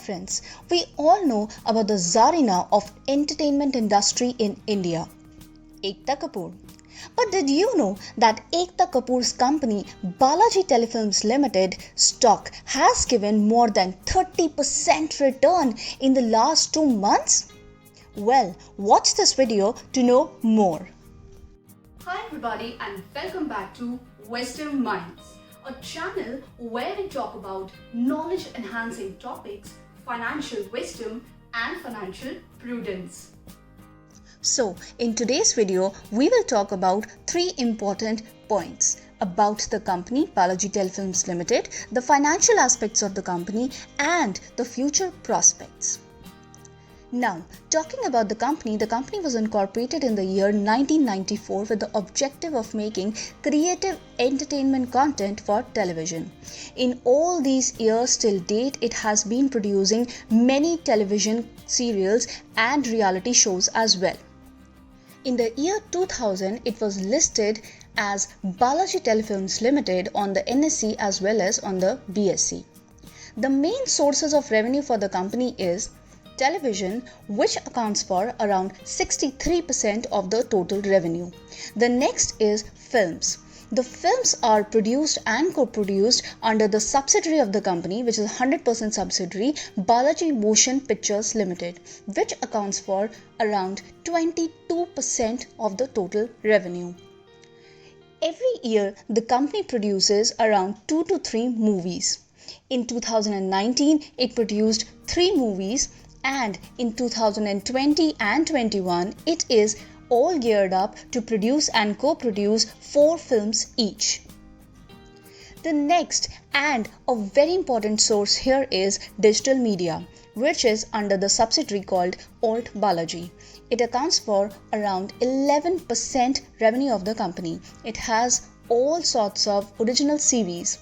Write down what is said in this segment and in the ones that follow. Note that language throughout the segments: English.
friends, we all know about the Zarina of entertainment industry in India, Ekta Kapoor. But did you know that Ekta Kapoor's company Balaji Telefilms Limited stock has given more than 30% return in the last 2 months? Well, watch this video to know more. Hi everybody and welcome back to Wisdom Minds, a channel where we talk about knowledge enhancing topics, financial wisdom and financial prudence. So, in today's video, we will talk about 3 important points about the company Balaji Telefilms Limited, the financial aspects of the company and the future prospects. Now, talking about the company was incorporated in the year 1994 with the objective of making creative entertainment content for television. In all these years till date, it has been producing many television serials and reality shows as well. In the year 2000, it was listed as Balaji Telefilms Limited on the NSE as well as on the BSE. The main sources of revenue for the company is television, which accounts for around 63% of the total revenue. The next is films. The films are produced and co-produced under the subsidiary of the company, which is 100% subsidiary, Balaji Motion Pictures Limited, which accounts for around 22% of the total revenue. Every year, the company produces around 2 to 3 movies. In 2019, it produced 3 movies, and in 2020 and 21, it is all geared up to produce and co-produce 4 films each. The next and a very important source here is digital media, which is under the subsidiary called Alt Balaji. It accounts for around 11% revenue of the company. It has all sorts of original series.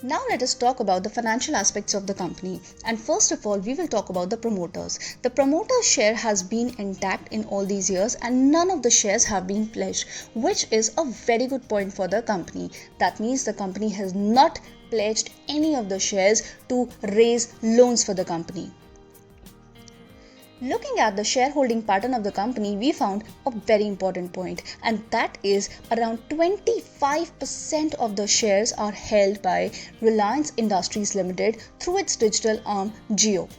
Now let us talk about the financial aspects of the company, and first of all we will talk about the promoters. The promoter share has been intact in all these years and none of the shares have been pledged, which is a very good point for the company. That means the company has not pledged any of the shares to raise loans for the company. Looking at the shareholding pattern of the company, we found a very important point, and that is around 25% of the shares are held by Reliance Industries Limited through its digital arm Jio.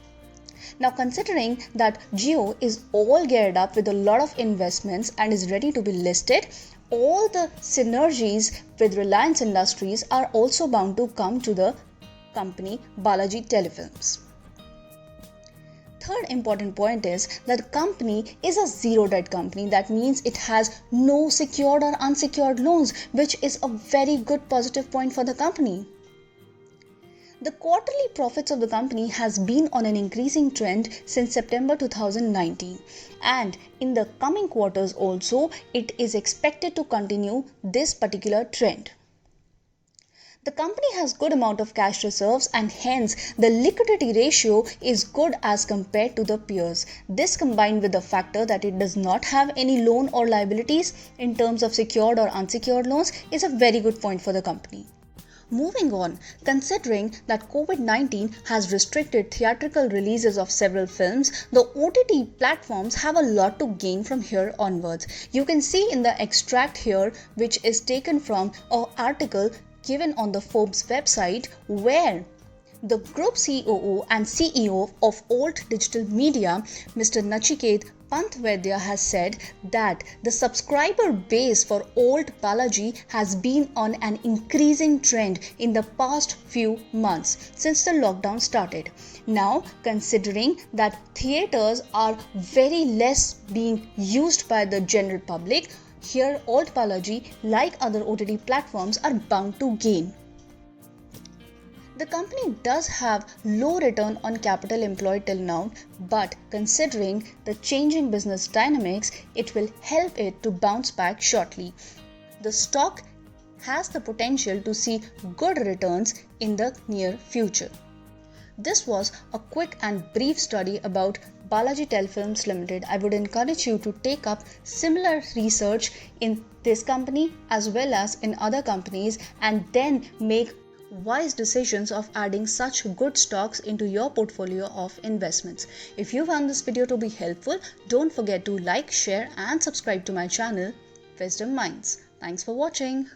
Now, considering that Jio is all geared up with a lot of investments and is ready to be listed, all the synergies with Reliance Industries are also bound to come to the company Balaji Telefilms. Third important point is that the company is a zero debt company. That means it has no secured or unsecured loans, which is a very good positive point for the company. The quarterly profits of the company has been on an increasing trend since September 2019, and in the coming quarters also it is expected to continue this particular trend. The company has good amount of cash reserves and hence the liquidity ratio is good as compared to the peers. This combined with the factor that it does not have any loan or liabilities in terms of secured or unsecured loans is a very good point for the company. Moving on, considering that COVID-19 has restricted theatrical releases of several films, the OTT platforms have a lot to gain from here onwards. You can see in the extract here, which is taken from an article given on the Forbes website, where the group COO and CEO of Alt Digital Media, Mr. Nachiket Pantvedya, has said that the subscriber base for Alt Balaji has been on an increasing trend in the past few months since the lockdown started. Now, considering that theaters are very less being used by the general public, here Alt Balaji, like other OTT platforms, are bound to gain. The company does have low return on capital employed till now, but considering the changing business dynamics, it will help it to bounce back shortly. The stock has the potential to see good returns in the near future. This was a quick and brief study about Balaji Telefilms Limited. I would encourage you to take up similar research in this company as well as in other companies and then make wise decisions of adding such good stocks into your portfolio of investments. If you found this video to be helpful, don't forget to like, share and subscribe to my channel, Wisdom Minds. Thanks for watching.